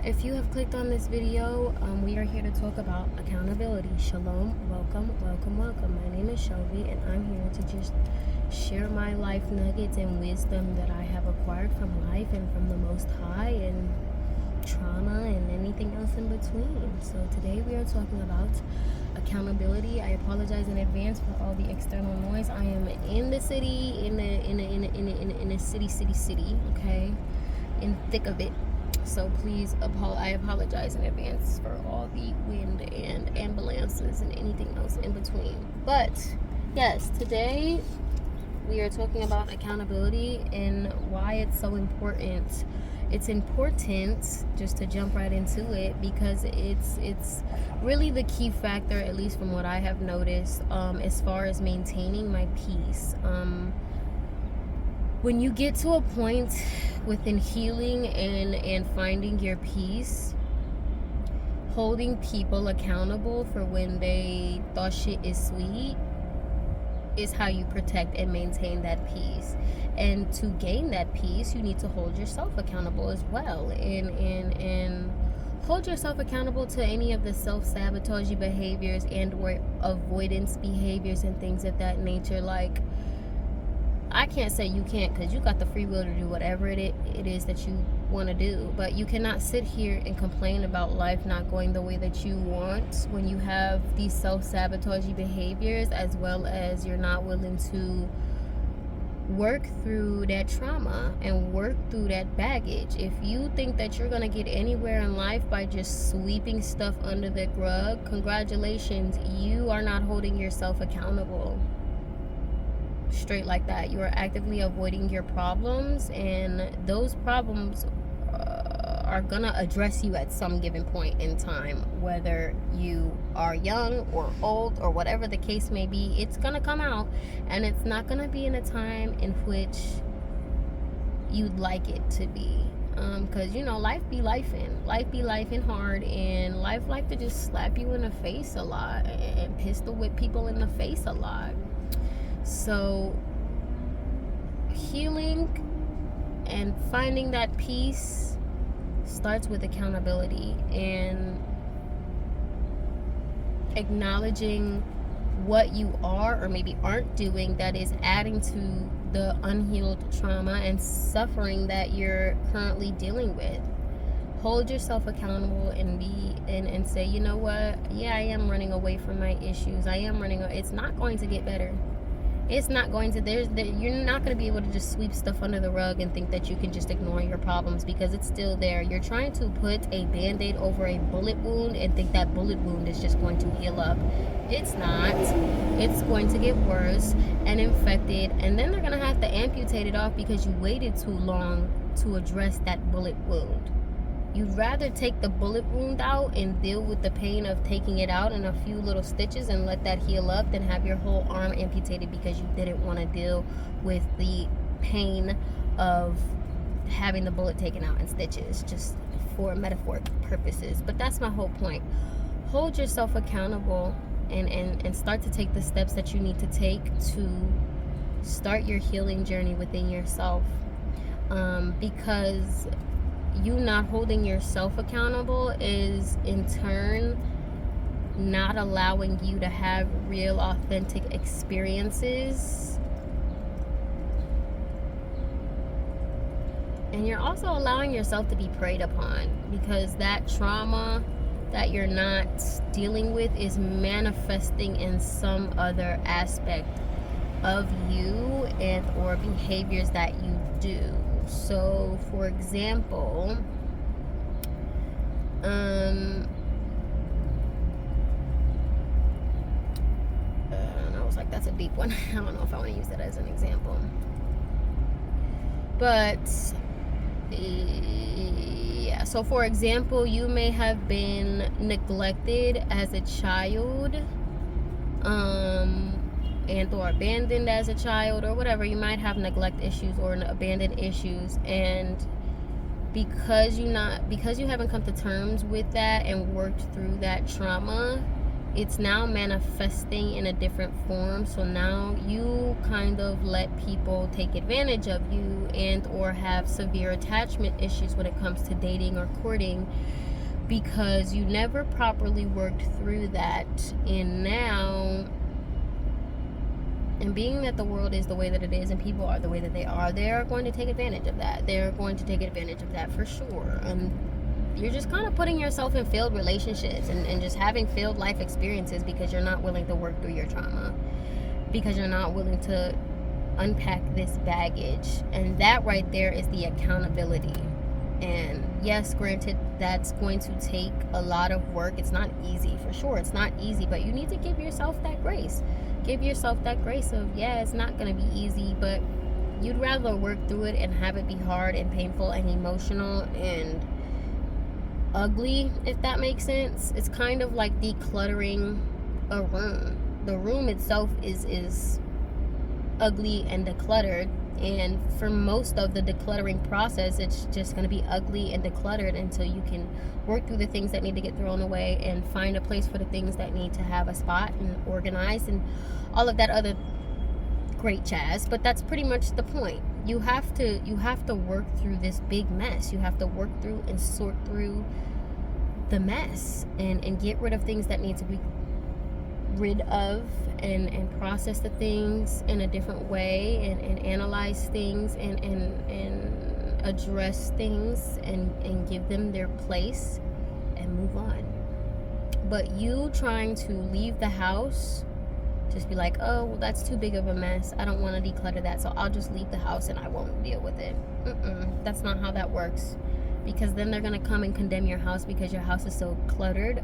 if you have clicked on this video, we are here to talk about accountability. Shalom, welcome, welcome, welcome. My name is Shelbie, and I'm here to just share my life nuggets and wisdom that I have acquired from life and from the Most High and trauma and anything else in between. So today we are talking about accountability. I apologize in advance for all the external noise. I am in the city, in a city, okay, in thick of it. So please, I apologize in advance for all the wind and ambulances and anything else in between. But yes, today we are talking about accountability and why it's so important. It's important, just to jump right into it, because it's really the key factor, at least from what I have noticed, as far as maintaining my peace. When you get to a point within healing and finding your peace, holding people accountable for when they thought shit is sweet is how you protect and maintain that peace. And to gain that peace, you need to hold yourself accountable as well, and hold yourself accountable to any of the self-sabotaging behaviors and or avoidance behaviors and things of that nature. Like, I can't say you can't, because you got the free will to do whatever it is that you want to do. But you cannot sit here and complain about life not going the way that you want when you have these self-sabotaging behaviors, as well as you're not willing to work through that trauma and work through that baggage. If you think that you're going to get anywhere in life by just sweeping stuff under the rug, congratulations, you are not holding yourself accountable. Straight like that. You are actively avoiding your problems, and those problems are gonna address you at some given point in time, whether you are young or old or whatever the case may be. It's gonna come out, and it's not gonna be in a time in which you'd like it to be, because life be lifing hard, and life like to just slap you in the face a lot and pistol whip people in the face a lot. So healing and finding that peace starts with accountability and acknowledging what you are or maybe aren't doing that is adding to the unhealed trauma and suffering that you're currently dealing with. Hold yourself accountable and say, you know what, yeah, I am running away from my issues. It's not going to get better. It's not going to, you're not going to be able to just sweep stuff under the rug and think that you can just ignore your problems, because it's still there. You're trying to put a band-aid over a bullet wound and think that bullet wound is just going to heal up. It's not. It's going to get worse and infected, and then they're going to have to amputate it off because you waited too long to address that bullet wound. You'd rather take the bullet wound out and deal with the pain of taking it out in a few little stitches and let that heal up than have your whole arm amputated because you didn't want to deal with the pain of having the bullet taken out in stitches, just for metaphoric purposes. But that's my whole point. Hold yourself accountable and start to take the steps that you need to take to start your healing journey within yourself, because you not holding yourself accountable is in turn not allowing you to have real authentic experiences, and you're also allowing yourself to be preyed upon, because that trauma that you're not dealing with is manifesting in some other aspect of you and or behaviors that you do. So, for example, I was like, that's a deep one. I don't know if I want to use that as an example. But, yeah. So, for example, you may have been neglected as a child, and or abandoned as a child, or whatever. You might have neglect issues or abandoned issues, and because you haven't come to terms with that and worked through that trauma, it's now manifesting in a different form. So now you kind of let people take advantage of you and or have severe attachment issues when it comes to dating or courting, because you never properly worked through that. And now, and being that the world is the way that it is and people are the way that they are going to take advantage of that. They're going to take advantage of that for sure. And you're just kind of putting yourself in failed relationships and just having failed life experiences because you're not willing to work through your trauma, because you're not willing to unpack this baggage. And that right there is the accountability. And yes, granted, that's going to take a lot of work. It's not easy, for sure. It's not easy, but you need to give yourself that grace. Give yourself that grace of, yeah, it's not going to be easy, but you'd rather work through it and have it be hard and painful and emotional and ugly, if that makes sense. It's kind of like decluttering a room. The room itself is ugly and decluttered, and for most of the decluttering process, it's just going to be ugly and decluttered until you can work through the things that need to get thrown away and find a place for the things that need to have a spot and organized and all of that other great jazz. But that's pretty much the point. You have to work through this big mess. You have to work through and sort through the mess and get rid of things that need to be rid of, and process the things in a different way, and analyze things and address things and give them their place and move on. But you trying to leave the house, just be like, oh, well, that's too big of a mess, I don't want to declutter that, so I'll just leave the house and I won't deal with it. That's not how that works. Because then they're going to come and condemn your house because your house is so cluttered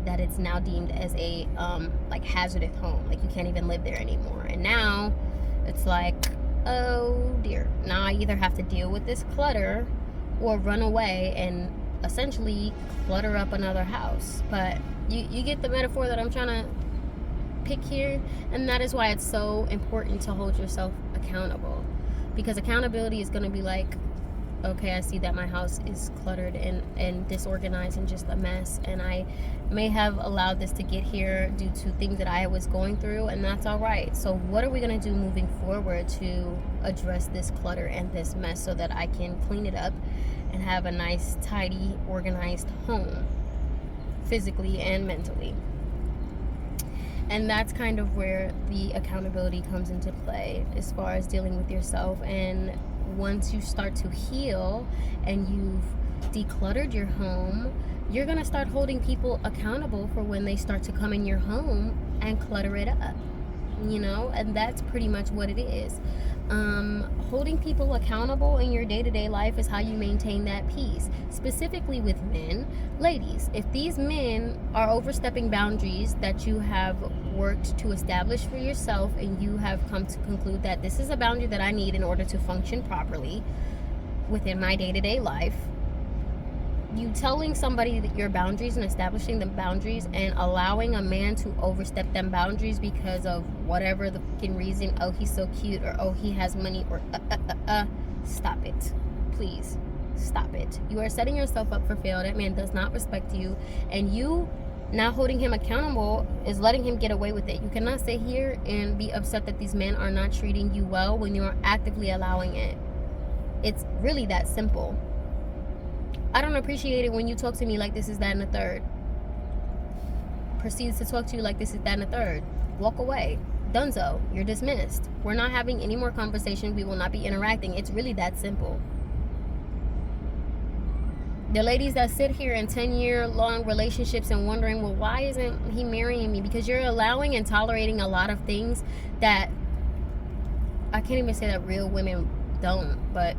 that it's now deemed as a like hazardous home. Like you can't even live there anymore. And now it's like, oh dear, now I either have to deal with this clutter or run away and essentially clutter up another house. But you get the metaphor that I'm trying to pick here. And that is why it's so important to hold yourself accountable, because accountability is going to be like, okay, I see that my house is cluttered and disorganized and just a mess, and I may have allowed this to get here due to things that I was going through, and that's all right. So what are we going to do moving forward to address this clutter and this mess so that I can clean it up and have a nice, tidy, organized home, physically and mentally? And that's kind of where the accountability comes into play as far as dealing with yourself. And once you start to heal and you've decluttered your home, you're going to start holding people accountable for when they start to come in your home and clutter it up, you know? And that's pretty much what it is. Holding people accountable in your day-to-day life is how you maintain that peace. Specifically with men, ladies, if these men are overstepping boundaries that you have worked to establish for yourself, and you have come to conclude that this is a boundary that I need in order to function properly within my day-to-day life, you telling somebody that your boundaries and establishing the boundaries and allowing a man to overstep them boundaries because of whatever the fucking reason, oh, he's so cute, or oh, he has money, or stop it. Please stop it. You are setting yourself up for failure. That man does not respect you, and you now holding him accountable is letting him get away with it. You cannot sit here and be upset that these men are not treating you well when you are actively allowing it. It's really that simple. I don't appreciate it when you talk to me like this is that and the third. Proceeds to talk to you like this is that and the third. Walk away. Dunzo. You're dismissed. We're not having any more conversation. We will not be interacting. It's really that simple. The ladies that sit here in 10-year-long relationships and wondering, well, why isn't he marrying me? Because you're allowing and tolerating a lot of things that I can't even say that real women don't, but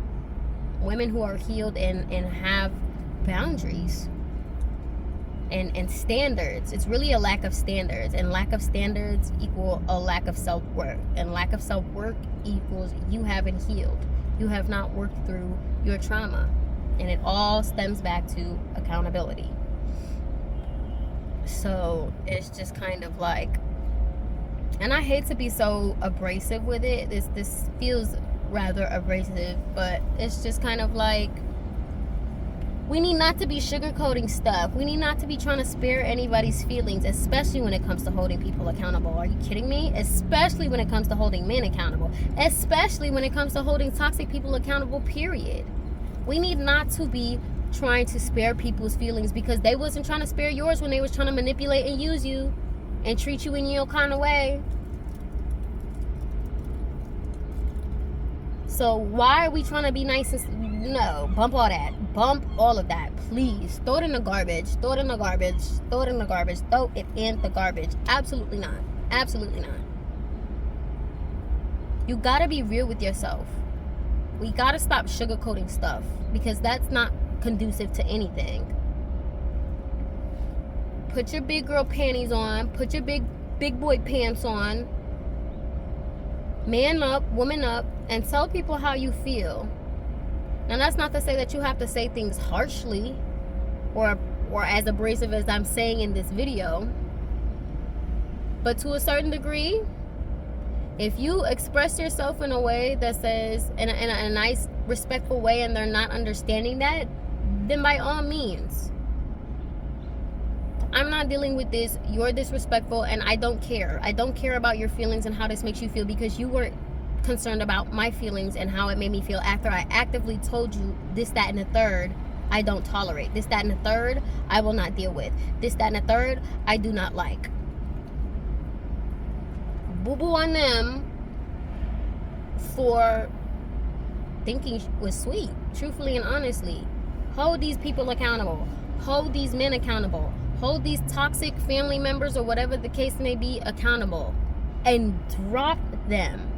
women who are healed and have boundaries and standards. It's really a lack of standards, and lack of standards equal a lack of self-worth, and lack of self-worth equals you haven't healed. You have not worked through your trauma, and it all stems back to accountability. So it's just kind of like, and I hate to be so abrasive with it, this feels rather abrasive, but it's just kind of like, We need not to be sugarcoating stuff. We need not to be trying to spare anybody's feelings, especially when it comes to holding people accountable. Are you kidding me? Especially when it comes to holding men accountable. Especially when it comes to holding toxic people accountable, period. We need not to be trying to spare people's feelings, because they wasn't trying to spare yours when they was trying to manipulate and use you and treat you in your kind of way. So why are we trying to be nice and no, bump all that. Bump all of that. Please. Throw it in the garbage. Throw it in the garbage. Throw it in the garbage. Throw it in the garbage. Absolutely not. Absolutely not. You gotta be real with yourself. We gotta stop sugarcoating stuff, because that's not conducive to anything. Put your big girl panties on. Put your big boy pants on. Man up, woman up, and tell people how you feel. Now, that's not to say that you have to say things harshly or as abrasive as I'm saying in this video. But to a certain degree, if you express yourself in a way that says, in a nice, respectful way, and they're not understanding that, then by all means. I'm not dealing with this. You're disrespectful, and I don't care. I don't care about your feelings and how this makes you feel, because you weren't concerned about my feelings and how it made me feel after I actively told you this, that, and the third I don't tolerate. This, that, and the third I will not deal with. This, that, and the third I do not like. Boo-boo on them for thinking was sweet, truthfully and honestly. Hold these people accountable. Hold these men accountable. Hold these toxic family members, or whatever the case may be, accountable. And drop them.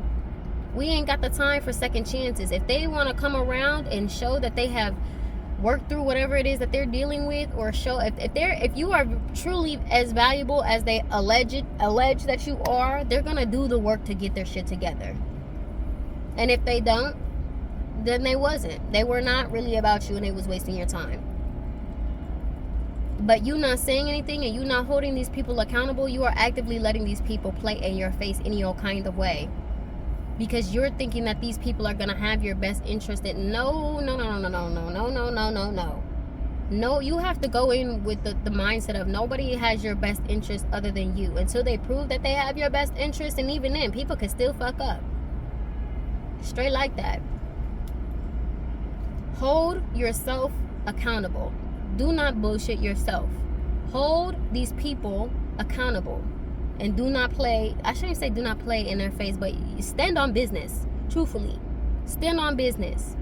We ain't got the time for second chances. If they want to come around and show that they have worked through whatever it is that they're dealing with, or show if you are truly as valuable as they allege that you are, they're gonna do the work to get their shit together. And if they don't, then they were not really about you, and it was wasting your time. But you not saying anything and you not holding these people accountable, you are actively letting these people play in your face any old kind of way, because you're thinking that these people are gonna have your best interest. No. No, you have to go in with the mindset of nobody has your best interest other than you, until they prove that they have your best interest. And even then, people can still fuck up. Straight like that. Hold yourself accountable. Do not bullshit yourself. Hold these people accountable. And do not play, I shouldn't say do not play in their face, but stand on business. Truthfully. Stand on business.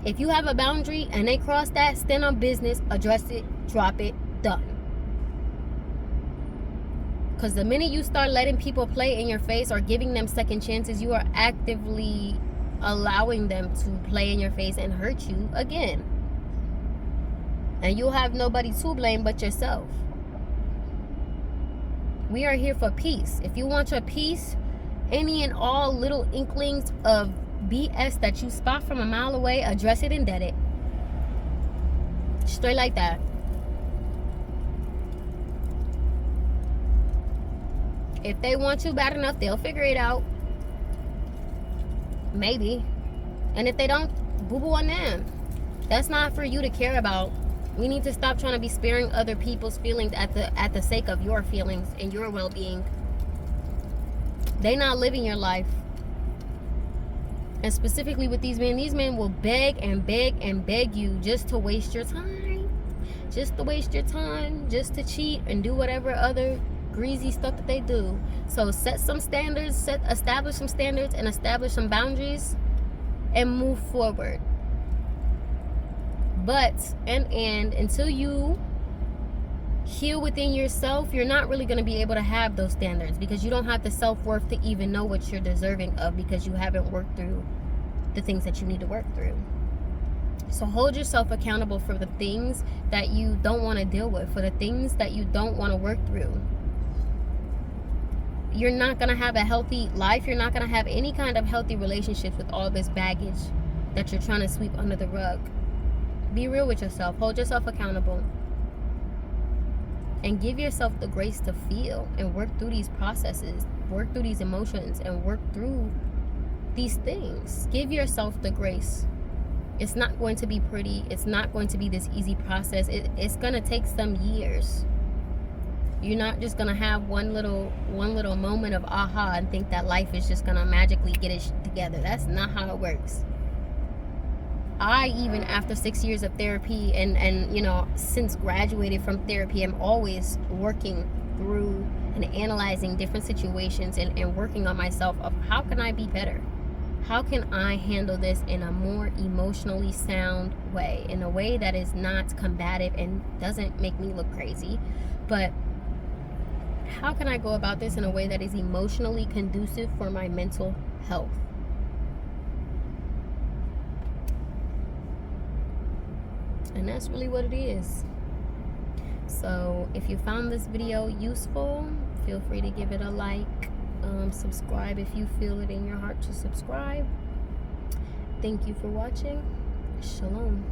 If you have a boundary and they cross that, stand on business, address it, drop it, done. Because the minute you start letting people play in your face or giving them second chances, you are actively allowing them to play in your face and hurt you again. And you'll have nobody to blame but yourself. We are here for peace. If you want your peace, any and all little inklings of BS that you spot from a mile away, address it and dead it. Straight like that. If they want you bad enough, they'll figure it out. Maybe. And if they don't, boo-boo on them. That's not for you to care about. We need to stop trying to be sparing other people's feelings at the sake of your feelings and your well-being. They not living your life. And specifically with these men will beg and beg and beg you just to waste your time. Just to waste your time. Just to cheat and do whatever other greasy stuff that they do. So set some standards, establish some standards and establish some boundaries and move forward. But and until you heal within yourself, you're not really going to be able to have those standards, because you don't have the self-worth to even know what you're deserving of, because you haven't worked through the things that you need to work through. So hold yourself accountable for the things that you don't want to deal with, for the things that you don't want to work through. You're not going to have a healthy life. You're not going to have any kind of healthy relationships with all this baggage that you're trying to sweep under the rug. Be real with yourself. Hold yourself accountable. And give yourself the grace to feel and work through these processes. Work through these emotions and work through these things. Give yourself the grace It's not going to be pretty. It's not going to be this easy process. It's going to take some years. You're not just going to have one little moment of aha and think that life is just going to magically get it together. That's not how it works. I, even after 6 years of therapy and you know, since graduated from therapy, I'm always working through and analyzing different situations and working on myself of how can I be better? How can I handle this in a more emotionally sound way, in a way that is not combative and doesn't make me look crazy, but how can I go about this in a way that is emotionally conducive for my mental health? And that's really what it is. So if you found this video useful, feel free to give it a like. Subscribe if you feel it in your heart to subscribe. Thank you for watching. Shalom.